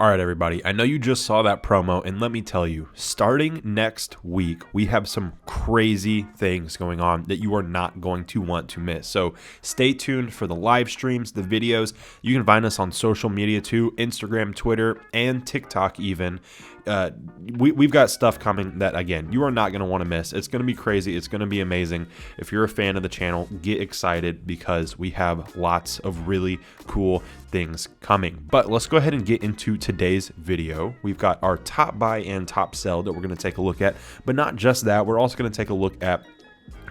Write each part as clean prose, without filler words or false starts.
All right, everybody, I know you just saw that promo, and let me tell you, starting next week, we have some crazy things going on that you are not going to want to miss. So stay tuned for the live streams, the videos. You can find us on social media too, Instagram, Twitter, and TikTok even. We've got stuff coming that, again, you are not going to want to miss. It's going to be crazy. It's going to be amazing. If you're a fan of the channel, get excited because we have lots of really cool things coming. But let's go ahead and get into today's video. We've got our top buy and top sell that we're going to take a look at, but not just that. We're also going to take a look at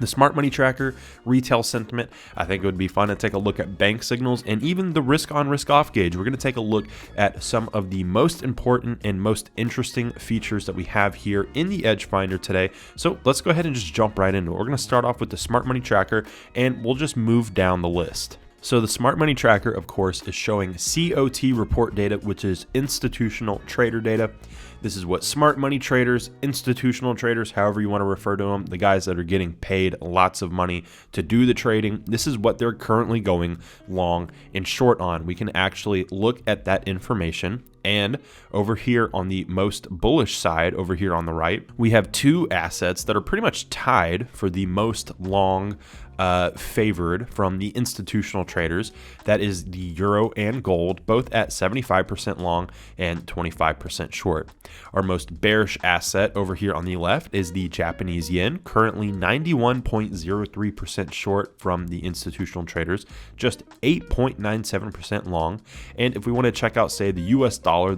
the smart money tracker, retail sentiment. I think it would be fun to take a look at bank signals and even the risk on risk off gauge. We're going to take a look at some of the most important and most interesting features that we have here in the Edge Finder today. So let's go ahead and just jump right into it. We're going to start off with the smart money tracker and we'll just move down the list. So the smart money tracker, of course, is showing COT report data, which is institutional trader data. This is what smart money traders, institutional traders, however you want to refer to them, the guys that are getting paid lots of money to do the trading, this is what they're currently going long and short on. We can actually look at that information. And over here on the most bullish side, over here on the right, we have two assets that are pretty much tied for the most long favored from the institutional traders. That is the euro and gold, both at 75% long and 25% short. Our most bearish asset over here on the left is the Japanese yen, currently 91.03% short from the institutional traders, just 8.97% long. And if we want to check out, say, the US dollar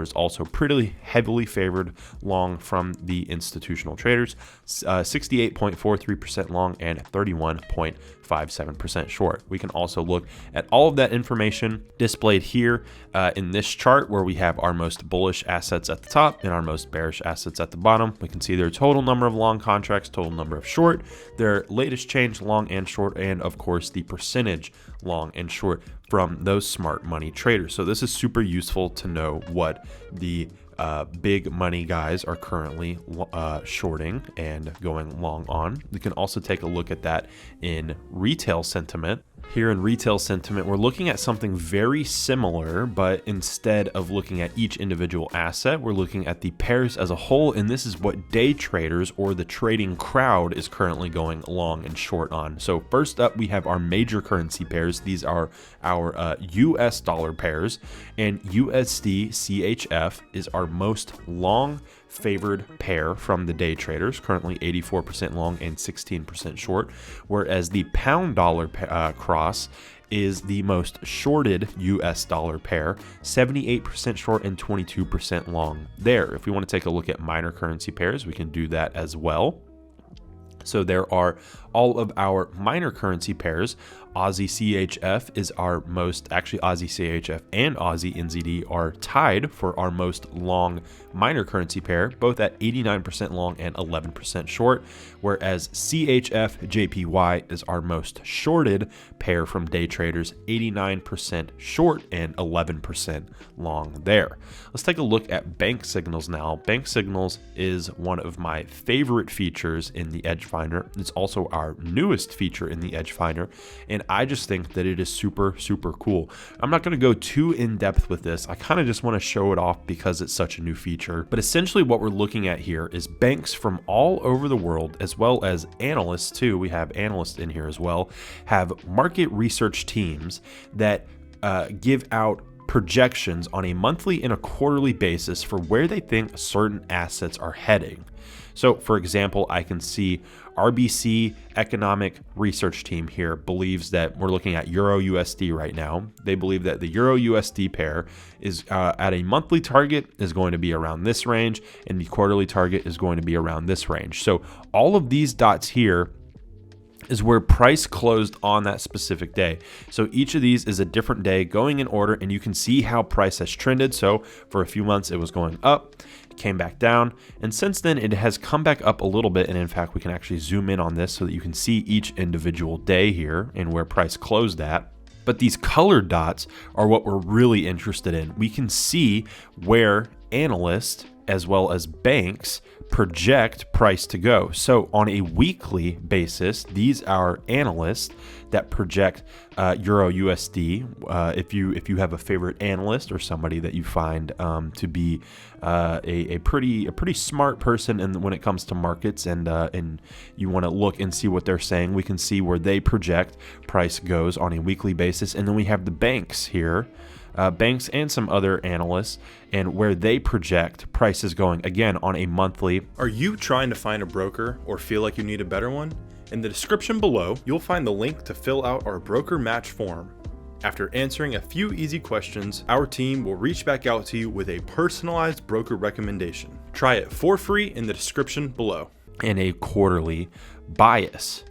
is also pretty heavily favored long from the institutional traders, 68.43% long and 31.57% short. We can also look at all of that information displayed here in this chart where we have our most bullish assets at the top and our most bearish assets at the bottom. We can see their total number of long contracts, total number of short, their latest change long and short, and of course the percentage long and short from those smart money traders. So this is super useful to know what the big money guys are currently shorting and going long on. We can also take a look at that in retail sentiment. Here in retail sentiment, we're looking at something very similar, but instead of looking at each individual asset, we're looking at the pairs as a whole, and this is what day traders or the trading crowd is currently going long and short on. So first up, we have our major currency pairs. These are our US dollar pairs, and USD CHF is our most long favored pair from the day traders, currently 84% long and 16% short, whereas the pound dollar cross is the most shorted US dollar pair, 78% short and 22% long there. If we want to take a look at minor currency pairs, we can do that as well. So there are all of our minor currency pairs. Aussie CHF is our most, actually Aussie CHF and Aussie NZD are tied for our most long minor currency pair, both at 89% long and 11% short, whereas CHF JPY is our most shorted pair from day traders, 89% short and 11% long there. Let's take a look at bank signals now. Bank signals is one of my favorite features in the Edge Finder. It's also our newest feature in the Edge Finder, and I just think that it is super, super cool. I'm not going to go too in depth with this. I kind of just want to show it off because it's such a new feature. But essentially what we're looking at here is banks from all over the world, as well as analysts too. We have analysts in here as well, have market research teams that give out projections on a monthly and a quarterly basis for where they think certain assets are heading. So for example, I can see RBC Economic Research Team here believes that we're looking at Euro USD right now. They believe that the Euro USD pair is at a monthly target is going to be around this range, and the quarterly target is going to be around this range. So all of these dots here is where price closed on that specific day. So each of these is a different day going in order, and you can see how price has trended. So for a few months it was going up, came back down, and since then it has come back up a little bit. And in fact, we can actually zoom in on this so that you can see each individual day here and where price closed at. But these colored dots are what we're really interested in. We can see where analysts as well as banks project price to go. So on a weekly basis, these are analysts that project Euro USD. If you have a favorite analyst or somebody that you find to be a pretty smart person when it comes to markets, and you want to look and see what they're saying, we can see where they project price goes on a weekly basis. And then we have the banks here. Banks and some other analysts, and where they project prices going, again, on a monthly. Are you trying to find a broker or feel like you need a better one? In the description below, you'll find the link to fill out our broker match form. After answering a few easy questions, our team will reach back out to you with a personalized broker recommendation. Try it for free in the description below. And a quarterly bias.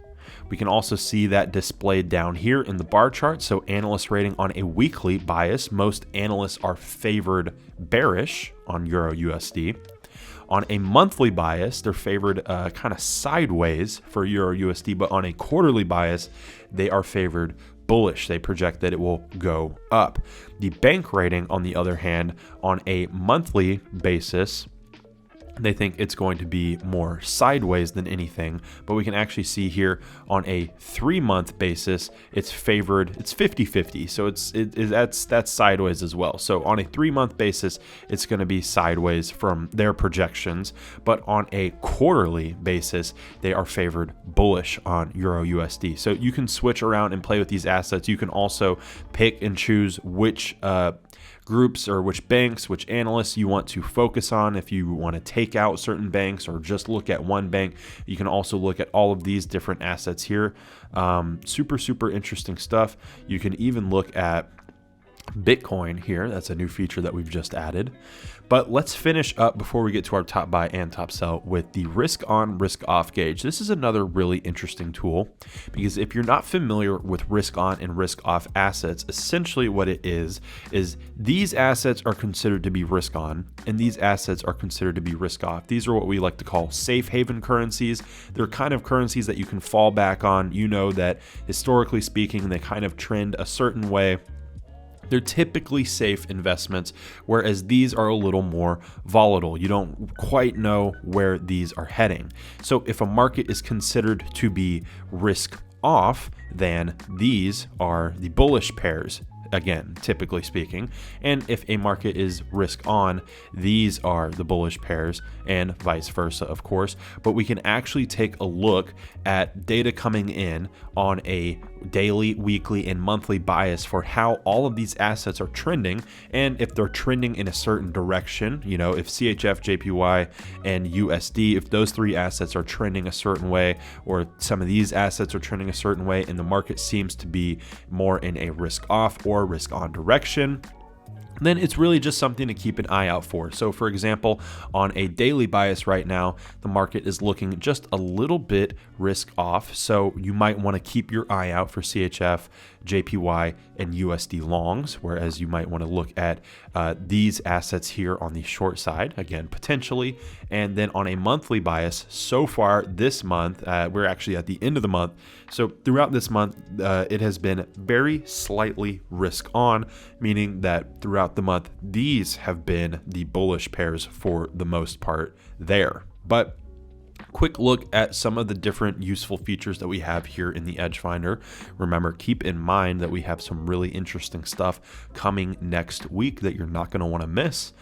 We can also see that displayed down here in the bar chart. So analyst rating on a weekly bias, most analysts are favored bearish on Euro USD. On a monthly bias, they're favored kind of sideways for Euro USD, but on a quarterly bias, they are favored bullish. They project that it will go up. The bank rating, on the other hand, on a monthly basis, they think it's going to be more sideways than anything, but we can actually see here on a 3-month basis, it's favored, it's 50-50. So that's sideways as well. So on a 3-month basis, it's going to be sideways from their projections, but on a quarterly basis, they are favored bullish on Euro USD. So you can switch around and play with these assets. You can also pick and choose which groups or which banks, which analysts you want to focus on. If you want to take out certain banks or just look at one bank, you can also look at all of these different assets here. Super interesting stuff. You can even look at Bitcoin here. That's a new feature that we've just added. But let's finish up before we get to our top buy and top sell with the risk on, risk off gauge. This is another really interesting tool, because if you're not familiar with risk on and risk off assets, essentially what it is these assets are considered to be risk on and these assets are considered to be risk off. These are what we like to call safe haven currencies. They're kind of currencies that you can fall back on. You know that historically speaking, they kind of trend a certain way. They're typically safe investments, whereas these are a little more volatile. You don't quite know where these are heading. So if a market is considered to be risk off, then these are the bullish pairs. Again, typically speaking. And if a market is risk on, these are the bullish pairs, and vice versa, of course. But we can actually take a look at data coming in on a daily, weekly, and monthly bias for how all of these assets are trending, and if they're trending in a certain direction. You know, if CHF, JPY, and USD, if those three assets are trending a certain way, or some of these assets are trending a certain way, and the market seems to be more in a risk off or risk on direction, then it's really just something to keep an eye out for. So for example, on a daily bias right now, the market is looking just a little bit risk off. So you might want to keep your eye out for CHF, JPY, and USD longs, whereas you might want to look at these assets here on the short side, again, potentially. And then on a monthly bias, so far this month, we're actually at the end of the month. So throughout this month, it has been very slightly risk on, meaning that throughout the month, these have been the bullish pairs for the most part there. But quick look at some of the different useful features that we have here in the Edge Finder. Remember, keep in mind that we have some really interesting stuff coming next week that you're not going to want to miss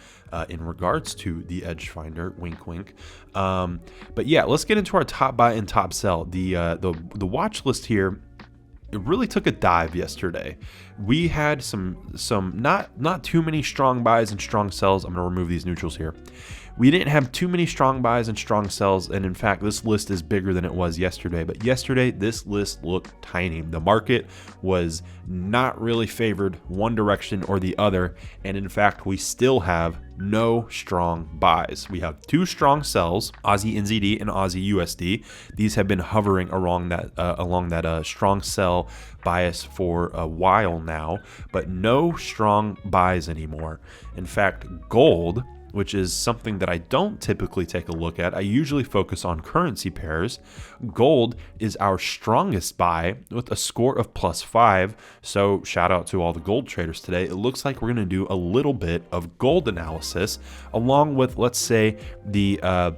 in regards to the Edge Finder. Wink, wink. But yeah, let's get into our top buy and top sell. The watch list here, it really took a dive yesterday. We had some not too many strong buys and strong sells. I'm going to remove these neutrals here. We didn't have too many strong buys and strong sells, and in fact, this list is bigger than it was yesterday. But yesterday, this list looked tiny. The market was not really favored one direction or the other, and in fact, we still have no strong buys. We have two strong sells, Aussie NZD and Aussie USD. These have been hovering along that strong sell bias for a while now, but no strong buys anymore. In fact, gold, which is something that I don't typically take a look at. I usually focus on currency pairs. Gold is our strongest buy with a score of +5. So shout out to all the gold traders today. It looks like we're going to do a little bit of gold analysis along with, let's say, the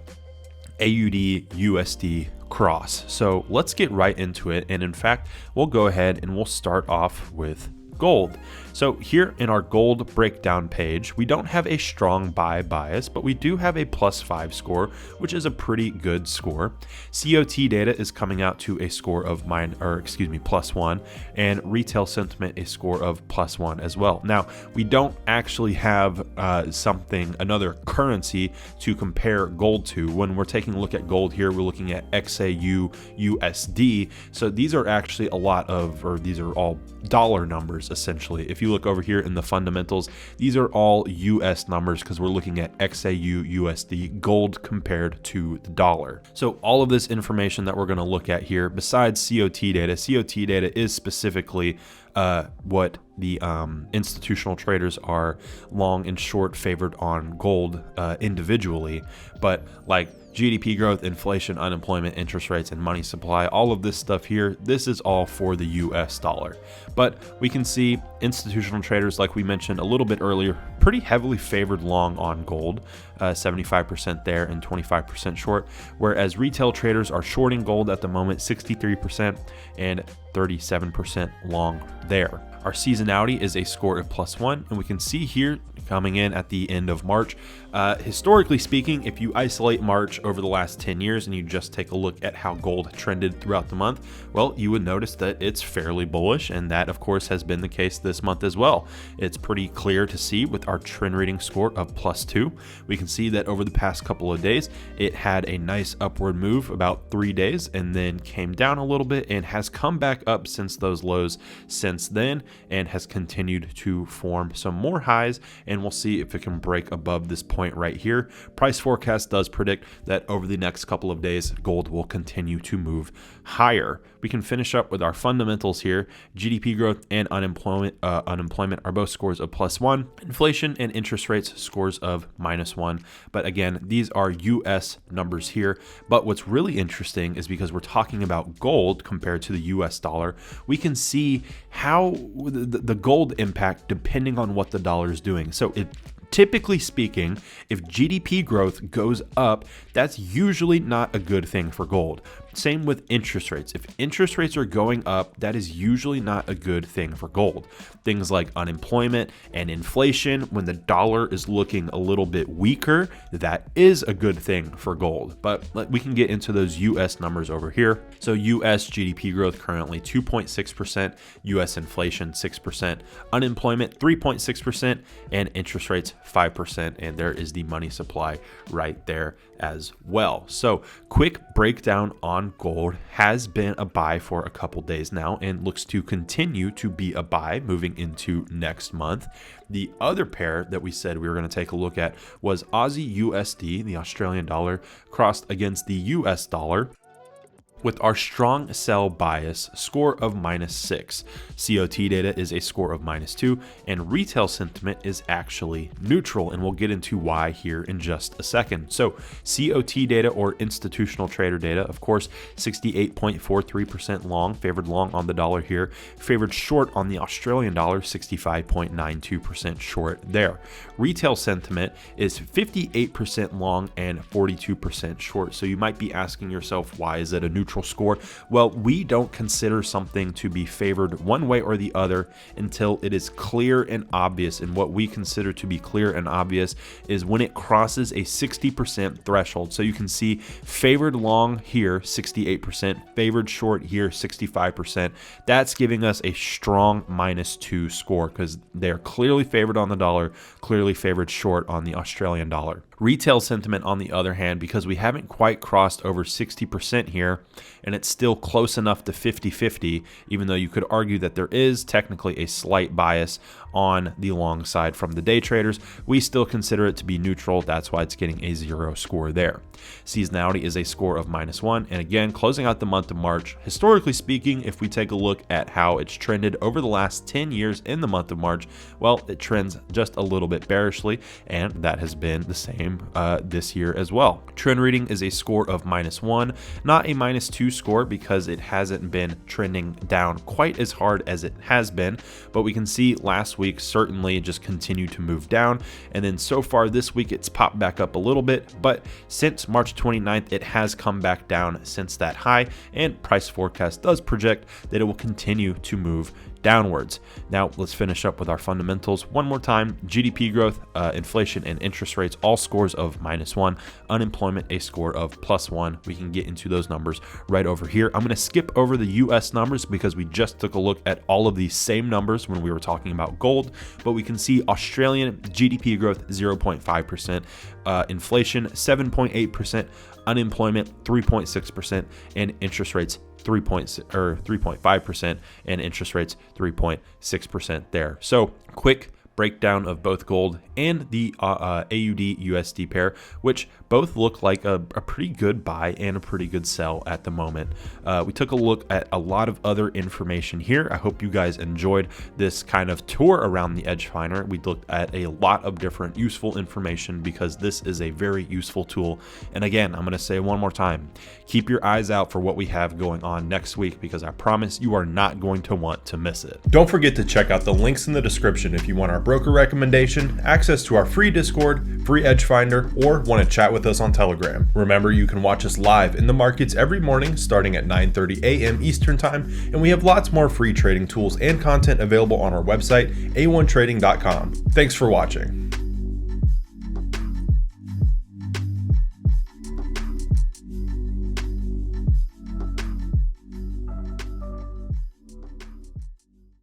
AUD USD cross. So let's get right into it. And in fact, we'll go ahead and we'll start off with gold. So here in our gold breakdown page, we don't have a strong buy bias, but we do have a +5 score, which is a pretty good score. COT data is coming out to a score of +1, and retail sentiment a score of +1 as well. Now, we don't actually have another currency to compare gold to. When we're taking a look at gold here, we're looking at XAU USD. So these are actually these are all dollar numbers essentially. If you look over here in the fundamentals, these are all US numbers because we're looking at XAU USD gold compared to the dollar. So all of this information that we're going to look at here, besides COT data is specifically what the institutional traders are long and short favored on gold individually, but like GDP growth, inflation, unemployment, interest rates, and money supply, all of this stuff here, this is all for the US dollar. But we can see institutional traders, like we mentioned a little bit earlier, pretty heavily favored long on gold, 75% there and 25% short, whereas retail traders are shorting gold at the moment, 63% and 37% long there. Our seasonality is a score of +1, and we can see here coming in at the end of March. Historically speaking, if you isolate March over the last 10 years and you just take a look at how gold trended throughout the month, well, you would notice that it's fairly bullish, and that of course has been the case this month as well. It's pretty clear to see with our trend reading score of +2. We can see that over the past couple of days, it had a nice upward move about 3 days and then came down a little bit and has come back up since those lows since then, and has continued to form some more highs, and we'll see if it can break above this point right here. Price forecast does predict that over the next couple of days, gold will continue to move higher. We can finish up with our fundamentals here. GDP growth and unemployment are both scores of +1. Inflation and interest rates scores of -1. But again, these are US numbers here. But what's really interesting is because we're talking about gold compared to the US dollar, we can see how the gold impact depending on what the dollar is doing. So typically speaking, if GDP growth goes up, that's usually not a good thing for gold. Same with interest rates. If interest rates are going up, that is usually not a good thing for gold. Things like unemployment and inflation, when the dollar is looking a little bit weaker, that is a good thing for gold. But we can get into those US numbers over here. So US GDP growth currently 2.6%, US inflation 6%, unemployment 3.6%, and interest rates 5%. And there is the money supply right there as well. So quick breakdown on gold. Has been a buy for a couple days now and looks to continue to be a buy moving into next month. The other pair that we said we were going to take a look at was Aussie USD, the Australian dollar, crossed against the US dollar, with our strong sell bias score of -6. COT data is a score of -2, and retail sentiment is actually neutral, and we'll get into why here in just a second. So COT data, or institutional trader data, of course, 68.43% long, favored long on the dollar here, favored short on the Australian dollar, 65.92% short there. Retail sentiment is 58% long and 42% short. So you might be asking yourself, why is it a neutral score? Well, we don't consider something to be favored one way or the other until it is clear and obvious. And what we consider to be clear and obvious is when it crosses a 60% threshold. So you can see favored long here, 68%, favored short here, 65%. That's giving us a strong -2 score because they're clearly favored on the dollar, clearly favored short on the Australian dollar. Retail sentiment, on the other hand, because we haven't quite crossed over 60% here, and it's still close enough to 50-50, even though you could argue that there is technically a slight bias on the long side from the day traders, we still consider it to be neutral. That's why it's getting a 0 score there. Seasonality is a score of -1, and again, closing out the month of March, historically speaking, if we take a look at how it's trended over the last 10 years in the month of March, well, it trends just a little bit bearishly, and that has been the same same this year as well. Trend reading is a score of -1, not a -2 score because it hasn't been trending down quite as hard as it has been, but we can see last week certainly just continued to move down, and then so far this week it's popped back up a little bit, but since March 29th it has come back down since that high, and price forecast does project that it will continue to move downwards. Now let's finish up with our fundamentals one more time. GDP growth, inflation, and interest rates, all scores of -1. Unemployment, a score of +1. We can get into those numbers right over here. I'm going to skip over the US numbers because we just took a look at all of these same numbers when we were talking about gold, but we can see Australian GDP growth 0.5%, inflation 7.8%, unemployment 3.6%, and interest rates 3.5%, and interest rates 3.6% there. So quick breakdown of both gold and the AUD USD pair, which both look like a pretty good buy and a pretty good sell at the moment. We took a look at a lot of other information here. I hope you guys enjoyed this kind of tour around the Edge Finder. We looked at a lot of different useful information because this is a very useful tool. And again, I'm going to say one more time, keep your eyes out for what we have going on next week because I promise you are not going to want to miss it. Don't forget to check out the links in the description if you want our broker recommendation, access to our free Discord, free Edge Finder, or want to chat with us on Telegram. Remember, you can watch us live in the markets every morning starting at 9:30 a.m. Eastern Time, and we have lots more free trading tools and content available on our website, a1trading.com. Thanks for watching.